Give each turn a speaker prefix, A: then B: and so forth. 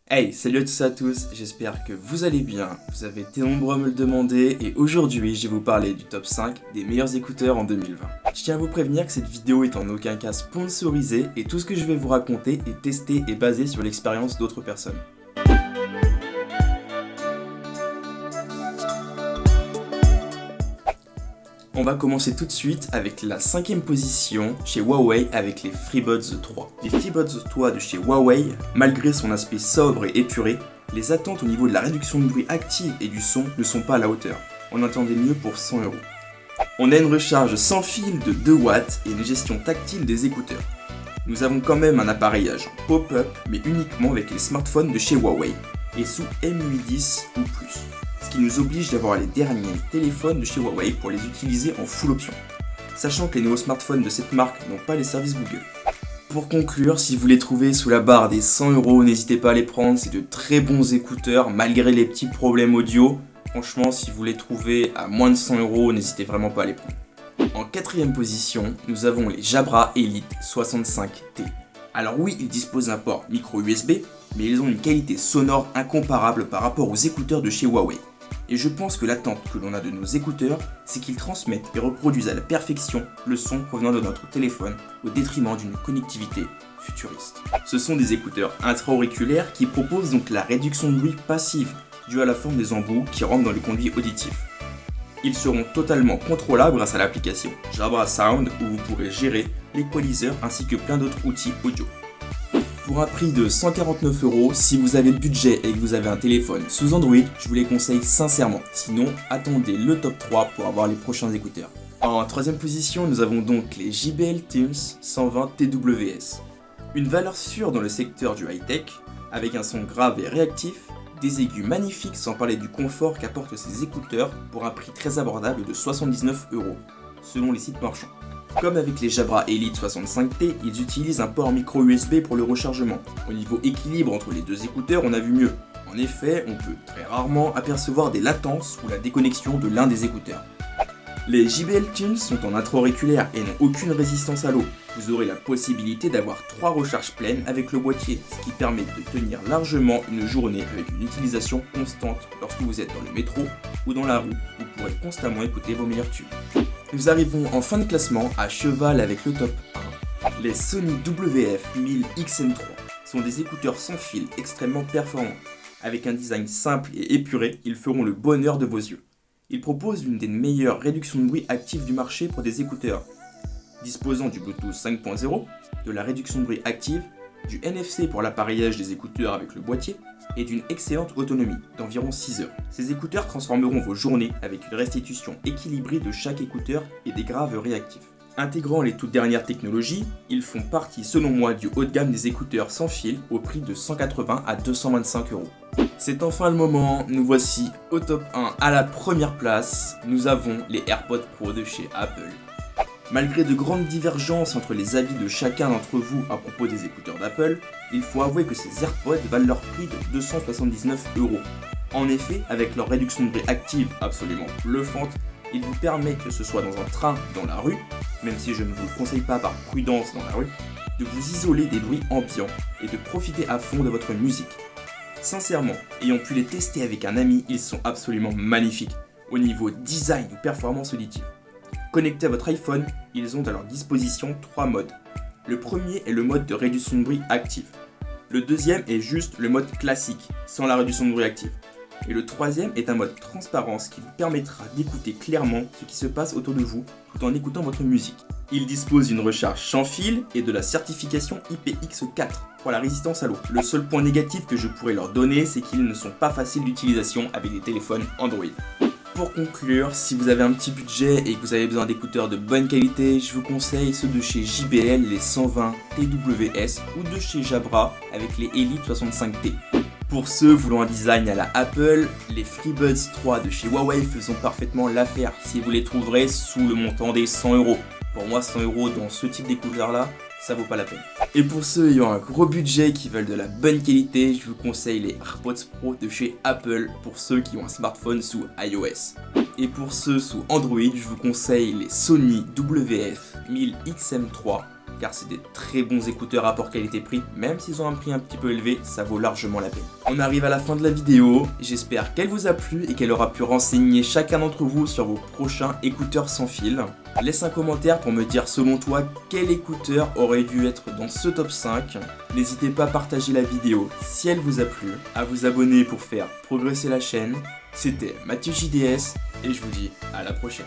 A: Hey, salut à tous et à tous, j'espère que vous allez bien, vous avez été nombreux à me le demander et aujourd'hui je vais vous parler du top 5 des meilleurs écouteurs en 2020. Je tiens à vous prévenir que cette vidéo est en aucun cas sponsorisée et tout ce que je vais vous raconter est testé et basé sur l'expérience d'autres personnes. On va commencer tout de suite avec la 5ème position chez Huawei avec les FreeBuds 3. Les FreeBuds 3 de chez Huawei, malgré son aspect sobre et épuré, les attentes au niveau de la réduction de bruit active et du son ne sont pas à la hauteur. On attendait mieux pour 100 €. On a une recharge sans fil de 2 watts et une gestion tactile des écouteurs. Nous avons quand même un appareillage pop-up mais uniquement avec les smartphones de chez Huawei et sous MUI 10 ou plus. Ce qui nous oblige d'avoir les derniers téléphones de chez Huawei pour les utiliser en full option, sachant que les nouveaux smartphones de cette marque n'ont pas les services Google. Pour conclure, si vous les trouvez sous la barre des 100 €, n'hésitez pas à les prendre, c'est de très bons écouteurs malgré les petits problèmes audio. Franchement, si vous les trouvez à moins de 100 €, n'hésitez vraiment pas à les prendre. En 4ème position, nous avons les Jabra Elite 65T. Alors oui, ils disposent d'un port micro USB, mais ils ont une qualité sonore incomparable par rapport aux écouteurs de chez Huawei. Et je pense que l'attente que l'on a de nos écouteurs, c'est qu'ils transmettent et reproduisent à la perfection le son provenant de notre téléphone au détriment d'une connectivité futuriste. Ce sont des écouteurs intra-auriculaires qui proposent donc la réduction de bruit passive due à la forme des embouts qui rentrent dans le conduit auditif. Ils seront totalement contrôlables grâce à l'application Jabra Sound où vous pourrez gérer l'équaliseur ainsi que plein d'autres outils audio. Pour un prix de 149 €, si vous avez le budget et que vous avez un téléphone sous Android, je vous les conseille sincèrement. Sinon, attendez le top 3 pour avoir les prochains écouteurs. En 3ème position, nous avons donc les JBL Tunes 120 TWS. Une valeur sûre dans le secteur du high-tech, avec un son grave et réactif, des aigus magnifiques sans parler du confort qu'apportent ces écouteurs pour un prix très abordable de 79 €, selon les sites marchands. Comme avec les Jabra Elite 65T, ils utilisent un port micro USB pour le rechargement. Au niveau équilibre entre les deux écouteurs, on a vu mieux. En effet, on peut très rarement apercevoir des latences ou la déconnexion de l'un des écouteurs. Les JBL Tunes sont en intra-auriculaire et n'ont aucune résistance à l'eau. Vous aurez la possibilité d'avoir 3 recharges pleines avec le boîtier, ce qui permet de tenir largement une journée avec une utilisation constante lorsque vous êtes dans le métro ou dans la rue. Vous pourrez constamment écouter vos meilleurs tubes. Nous arrivons en fin de classement à cheval avec le top 1. Les Sony WF-1000 XM3 sont des écouteurs sans fil extrêmement performants. Avec un design simple et épuré, ils feront le bonheur de vos yeux. Ils proposent l'une des meilleures réductions de bruit actives du marché pour des écouteurs. Disposant du Bluetooth 5.0, de la réduction de bruit active, du NFC pour l'appareillage des écouteurs avec le boîtier et d'une excellente autonomie d'environ 6 heures. Ces écouteurs transformeront vos journées avec une restitution équilibrée de chaque écouteur et des graves réactifs. Intégrant les toutes dernières technologies, ils font partie selon moi du haut de gamme des écouteurs sans fil au prix de 180 à 225 €. C'est enfin le moment, nous voici au top 1 à la première place, nous avons les AirPods Pro de chez Apple. Malgré de grandes divergences entre les avis de chacun d'entre vous à propos des écouteurs d'Apple, il faut avouer que ces AirPods valent leur prix de 279 €. En effet, avec leur réduction de bruit active absolument bluffante, ils vous permettent, que ce soit dans un train ou dans la rue, même si je ne vous le conseille pas par prudence dans la rue, de vous isoler des bruits ambiants et de profiter à fond de votre musique. Sincèrement, ayant pu les tester avec un ami, ils sont absolument magnifiques, au niveau design ou performance auditive. Connectés à votre iPhone, ils ont à leur disposition 3 modes. Le premier est le mode de réduction de bruit active. Le deuxième est juste le mode classique, sans la réduction de bruit active. Et le troisième est un mode transparence qui vous permettra d'écouter clairement ce qui se passe autour de vous tout en écoutant votre musique. Il dispose d'une recharge sans fil et de la certification IPX4 pour la résistance à l'eau. Le seul point négatif que je pourrais leur donner, c'est qu'ils ne sont pas faciles d'utilisation avec des téléphones Android. Pour conclure, si vous avez un petit budget et que vous avez besoin d'écouteurs de bonne qualité, je vous conseille ceux de chez JBL, les 120 TWS ou de chez Jabra avec les Elite 65T. Pour ceux voulant un design à la Apple, les FreeBuds 3 de chez Huawei faisant parfaitement l'affaire si vous les trouverez sous le montant des 100 €. Pour moi, 100 € dans ce type d'écouteurs là, ça vaut pas la peine. Et pour ceux ayant un gros budget qui veulent de la bonne qualité, je vous conseille les AirPods Pro de chez Apple pour ceux qui ont un smartphone sous iOS. Et pour ceux sous Android, je vous conseille les Sony WF-1000 XM3 car c'est des très bons écouteurs rapport qualité-prix, même s'ils ont un prix un petit peu élevé, ça vaut largement la peine. On arrive à la fin de la vidéo, j'espère qu'elle vous a plu et qu'elle aura pu renseigner chacun d'entre vous sur vos prochains écouteurs sans fil. Laisse un commentaire pour me dire selon toi quel écouteur aurait dû être dans ce top 5. N'hésitez pas à partager la vidéo si elle vous a plu, à vous abonner pour faire progresser la chaîne. C'était Mathieu JDS et je vous dis à la prochaine.